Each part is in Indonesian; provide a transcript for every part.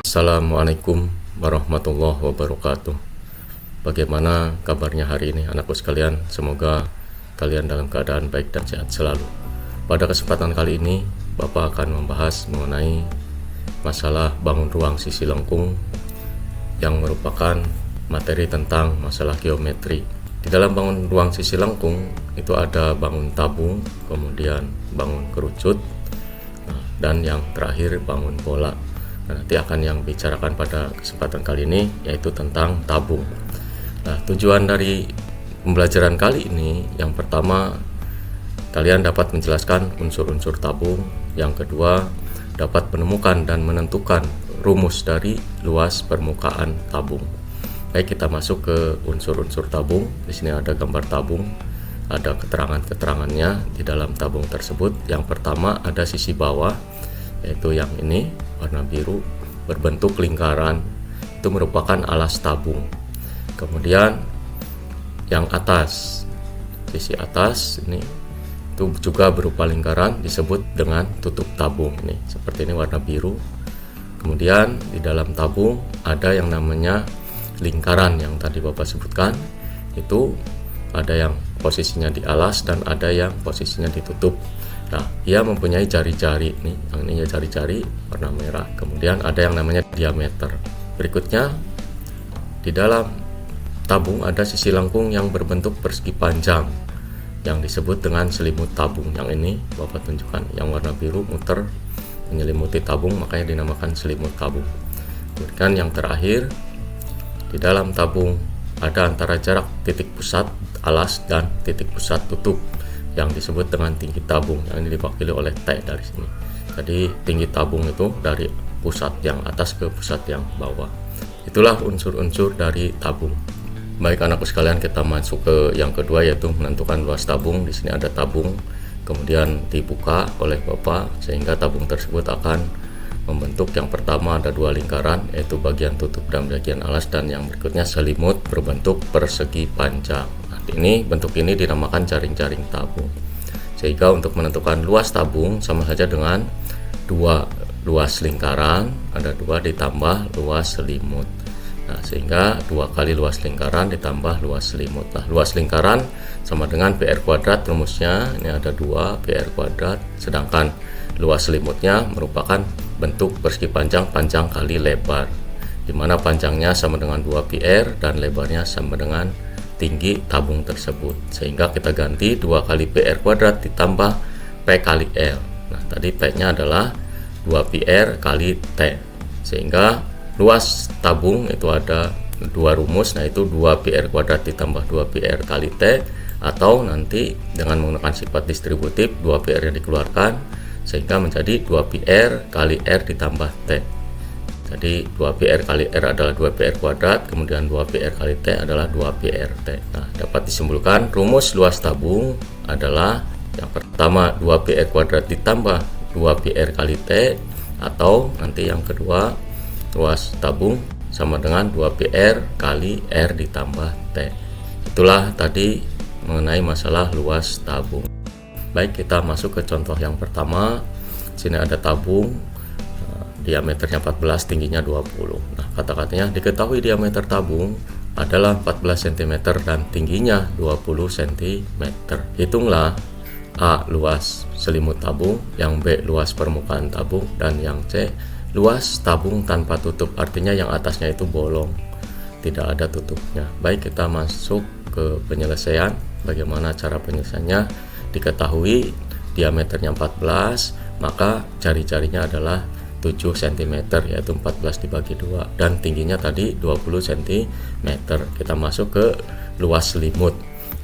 Assalamualaikum warahmatullahi wabarakatuh. Bagaimana kabarnya hari ini anakku sekalian? Semoga kalian dalam keadaan baik dan sehat selalu. Pada kesempatan kali ini Bapak akan membahas mengenai masalah bangun ruang sisi lengkung yang merupakan materi tentang masalah geometri. Di dalam bangun ruang sisi lengkung itu ada bangun tabung, kemudian bangun kerucut, dan yang terakhir bangun bola. Nanti akan yang bicarakan pada kesempatan kali ini yaitu tentang tabung. Nah, tujuan dari pembelajaran kali ini yang pertama kalian dapat menjelaskan unsur-unsur tabung, yang kedua dapat menemukan dan menentukan rumus dari luas permukaan tabung. Baik, kita masuk ke unsur-unsur tabung. Di sini ada gambar tabung, ada keterangan-keterangannya di dalam tabung tersebut. Yang pertama ada sisi bawah, yaitu yang ini warna biru berbentuk lingkaran, itu merupakan alas tabung. Kemudian yang atas, sisi atas ini itu juga berupa lingkaran, disebut dengan tutup tabung. Ini seperti ini warna biru. Kemudian di dalam tabung ada yang namanya lingkaran yang tadi Bapak sebutkan, itu ada yang posisinya di alas dan ada yang posisinya ditutup. Nah, dia mempunyai jari-jari nih, yang ini ya jari-jari warna merah. Kemudian ada yang namanya diameter. Berikutnya di dalam tabung ada sisi lengkung yang berbentuk persegi panjang yang disebut dengan selimut tabung. Yang ini Bapak tunjukkan, yang warna biru muter menyelimuti tabung, makanya dinamakan selimut tabung. Kemudian yang terakhir di dalam tabung ada antara jarak titik pusat alas dan titik pusat tutup yang disebut dengan tinggi tabung, yang ini diwakili oleh T dari sini. Jadi tinggi tabung itu dari pusat yang atas ke pusat yang bawah. Itulah unsur-unsur dari tabung. Baik anakku sekalian, kita masuk ke yang kedua, yaitu menentukan luas tabung. Di sini ada tabung, kemudian dibuka oleh Bapak sehingga tabung tersebut akan membentuk yang pertama ada dua lingkaran, yaitu bagian tutup dan bagian alas, dan yang berikutnya selimut berbentuk persegi panjang. Ini bentuk ini dinamakan jaring-jaring tabung. Sehingga untuk menentukan luas tabung sama saja dengan dua luas lingkaran, ada dua ditambah luas selimut. Nah, sehingga dua kali luas lingkaran ditambah luas selimut. Nah, luas lingkaran sama dengan PR kuadrat, rumusnya ini ada 2 PR kuadrat, sedangkan luas selimutnya merupakan bentuk persegi panjang, panjang kali lebar, dimana panjangnya sama dengan 2 PR dan lebarnya sama dengan tinggi tabung tersebut. Sehingga kita ganti 2 kali PR kuadrat ditambah P kali L. Nah, tadi P nya adalah 2 PR kali T. Sehingga luas tabung itu ada 2 rumus, nah itu 2 PR kuadrat ditambah 2 PR kali T, atau nanti dengan menggunakan sifat distributif 2 PR yang dikeluarkan sehingga menjadi 2 PR kali R ditambah T. Jadi 2 PR kali R adalah 2 PR kuadrat, kemudian 2 PR kali T adalah 2 PR T. Nah, dapat disimpulkan rumus luas tabung adalah yang pertama 2 PR kuadrat ditambah 2 PR kali T, atau nanti yang kedua luas tabung sama dengan 2 PR kali R ditambah T. Itulah tadi mengenai masalah luas tabung. Baik, kita masuk ke contoh yang pertama. Sini ada tabung, diameternya 14, tingginya 20. Nah, kata-katanya diketahui diameter tabung adalah 14 cm dan tingginya 20 cm. Hitunglah A luas selimut tabung, yang B luas permukaan tabung, dan yang C luas tabung tanpa tutup, artinya yang atasnya itu bolong, tidak ada tutupnya. Baik, kita masuk ke penyelesaian. Bagaimana cara penyelesaiannya? Diketahui diameternya 14, maka jari-jarinya adalah 7 cm, yaitu 14 dibagi 2, dan tingginya tadi 20 cm. Kita masuk ke luas selimut.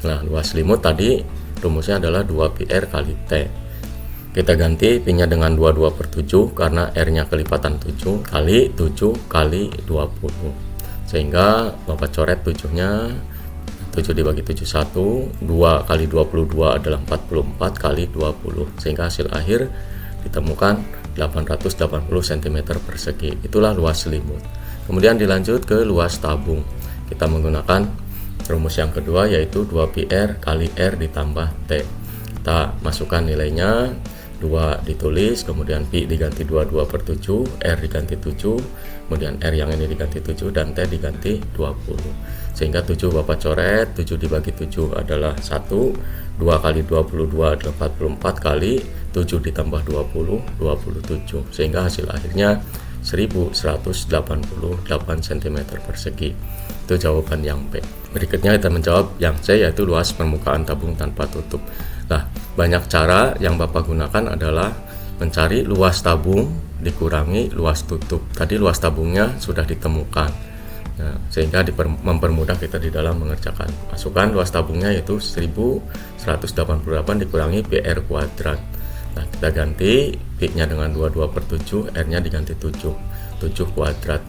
Nah, luas selimut tadi rumusnya adalah 2 PR kali T. Kita ganti P-nya dengan 22/7 karena R-nya kelipatan 7 kali 7 kali 20. Sehingga Bapak coret 7-nya, 7 dibagi 7 1, 2 kali 22 adalah 44 kali 20. Sehingga hasil akhir ditemukan 880 cm persegi. Itulah luas selimut. Kemudian dilanjut ke luas tabung. Kita menggunakan rumus yang kedua, yaitu 2 PR kali R ditambah T. Kita masukkan nilainya, 2 2 ditulis, kemudian pi diganti 22/7, R diganti 7, kemudian R yang ini diganti 7, dan T diganti 20. Sehingga 7 Bapak coret, 7 dibagi 7 adalah 1, 2 kali 22 adalah 44 kali 7 ditambah 20, 27. Sehingga hasil akhirnya 1188 cm persegi. Itu jawaban yang B. Berikutnya kita menjawab yang C, yaitu luas permukaan tabung tanpa tutup. Nah, banyak cara yang Bapak gunakan adalah mencari luas tabung dikurangi luas tutup. Tadi luas tabungnya sudah ditemukan. Nah, sehingga mempermudah kita di dalam mengerjakan. Masukkan luas tabungnya yaitu 1188 dikurangi PR kuadrat. Nah, kita ganti P-nya dengan 22/7, R-nya diganti 7 kuadrat.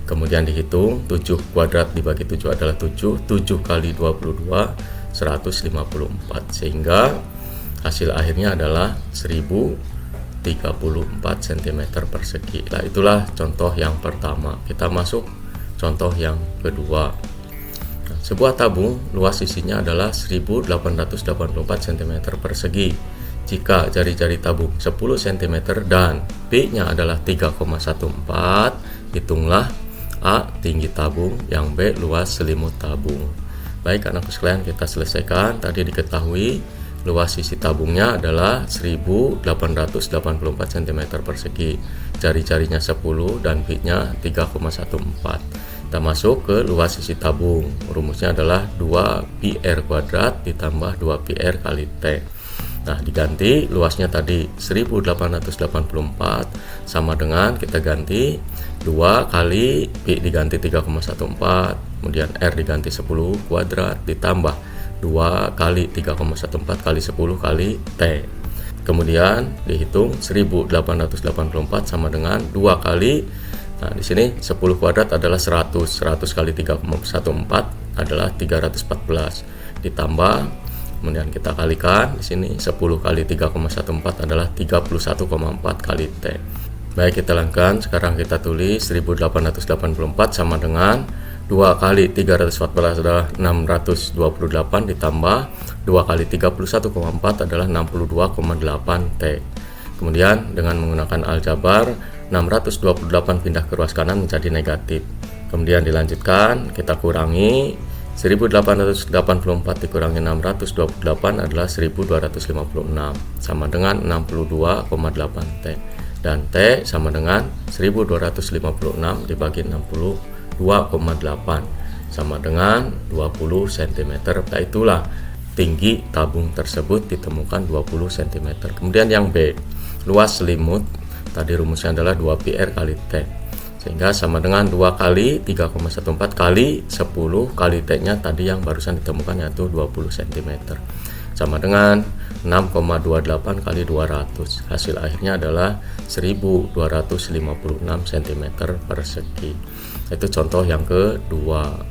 Kemudian dihitung 7 kuadrat dibagi 7 adalah 7 kali 22 154, sehingga hasil akhirnya adalah 1034 cm persegi. Nah, itulah contoh yang pertama. Kita masuk contoh yang kedua. Nah, sebuah tabung luas isinya adalah 1884 cm persegi. Jika jari-jari tabung 10 cm dan B-nya adalah 3,14, hitunglah A tinggi tabung, yang B luas selimut tabung. Baik anakku sekalian, kita selesaikan. Tadi diketahui luas isi tabungnya adalah 1884 cm persegi, jari-jarinya 10 dan B-nya 3,14. Kita masuk ke luas isi tabung. Rumusnya adalah 2πr kuadrat ditambah 2πr kali T. Nah, diganti luasnya tadi 1884 sama dengan kita ganti 2 kali P diganti 3,14, kemudian R diganti 10 kuadrat ditambah 2 kali 3,14 kali 10 kali T. Kemudian dihitung 1884 sama dengan 2 kali, nah di sini 10 kuadrat adalah 100 kali 3,14 adalah 314, ditambah kemudian kita kalikan di sini 10 kali 3,14 adalah 31,4 kali T. Baik, kita lakukan. Sekarang kita tulis 1884 sama dengan 2 kali 314 adalah 628 ditambah 2 kali 31,4 adalah 62,8 T. Kemudian dengan menggunakan aljabar 628 pindah ke ruas kanan menjadi negatif. Kemudian dilanjutkan, kita kurangi 1884 dikurangi 628 adalah 1256 sama dengan 62,8 T, dan T sama dengan 1256 dibagi 62,8 sama dengan 20 cm. Nah, itulah tinggi tabung tersebut ditemukan 20 cm. Kemudian yang B, luas selimut, tadi rumusnya adalah 2πr kali T, sehingga sama dengan 2 kali 3,14 kali 10 kali T-nya tadi yang barusan ditemukan, yaitu 20 cm, sama dengan 6,28 kali 200. Hasil akhirnya adalah 1256 cm persegi. Itu contoh yang kedua.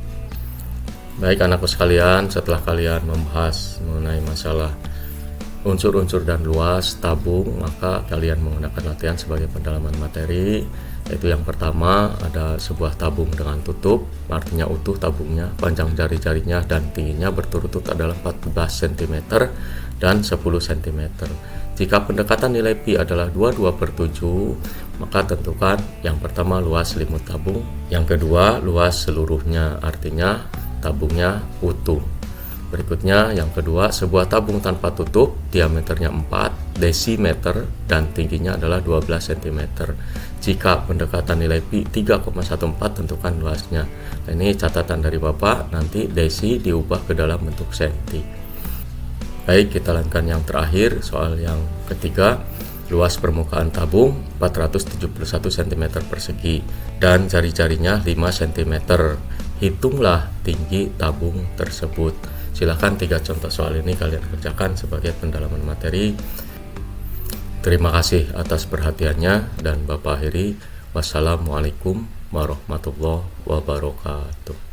Baik anakku sekalian, setelah kalian membahas mengenai masalah unsur-unsur dan luas tabung, maka kalian menggunakan latihan sebagai pendalaman materi, yaitu yang pertama ada sebuah tabung dengan tutup, artinya utuh tabungnya, panjang jari-jarinya dan tingginya berturut-turut adalah 14 cm dan 10 cm. Jika pendekatan nilai pi adalah 22/7, maka tentukan yang pertama luas selimut tabung, yang kedua luas seluruhnya, artinya tabungnya utuh. Berikutnya yang kedua, sebuah tabung tanpa tutup, diameternya 4 desimeter dan tingginya adalah 12 cm. Jika pendekatan nilai pi 3,14, tentukan luasnya. Nah, ini catatan dari Bapak, nanti desi diubah ke dalam bentuk senti. Baik, kita lanjutkan yang terakhir, soal yang ketiga. Luas permukaan tabung 471 cm persegi dan jari-jarinya 5 cm. Hitunglah tinggi tabung tersebut. Silahkan 3 contoh soal ini kalian kerjakan sebagai pendalaman materi. Terima kasih atas perhatiannya dan Bapak akhiri. Wassalamualaikum warahmatullahi wabarakatuh.